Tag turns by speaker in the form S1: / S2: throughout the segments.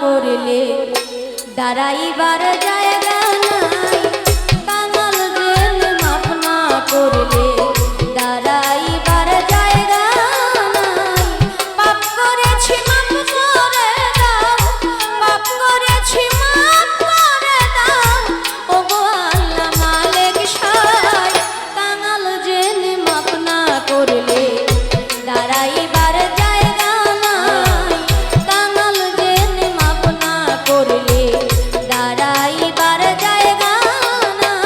S1: করলে দাঁড়াইবার জায়গা নাই, কাঙাল জেল মাফ না করলে দাঁড়াইবার জায়গা নাই। পাপ করেছি মাফ করে দাও, পাপ করেছি মাফ করে দাও, ওগো আল্লাহ মালিক সাই। কাঙাল জেল মাফ না করলে দাঁড়াইবার জায়গা নাই, কাঙাল জেল মাফ না করলে দাঁড়াইবার জায়গা নাই।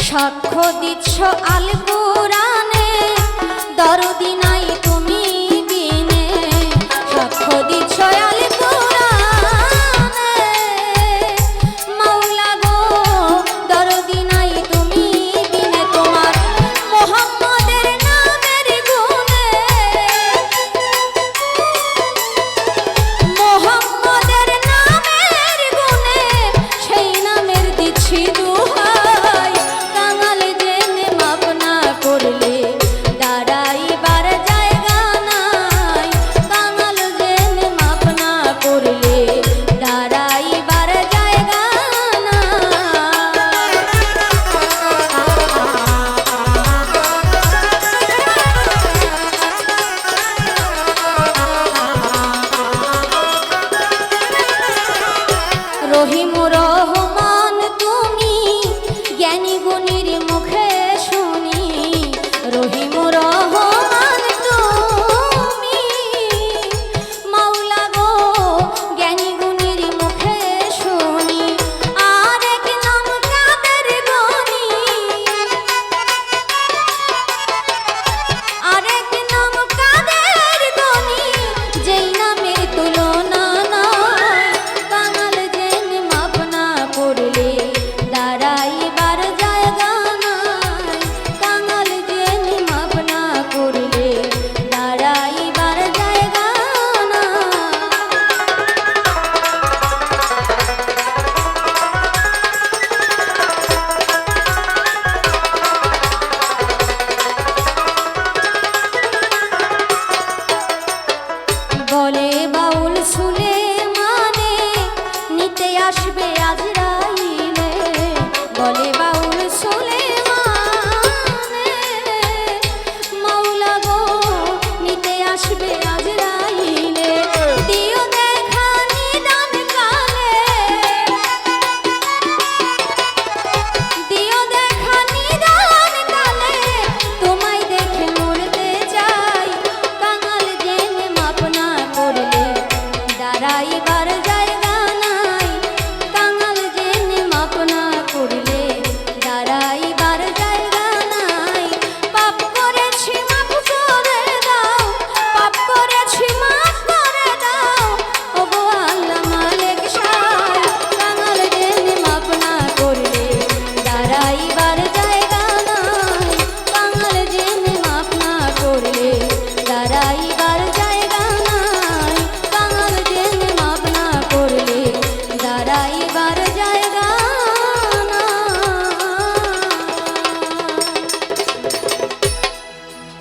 S1: সাক্ষ্য দিচ্ছ আল কুরআনে, দরদি নাই তুমি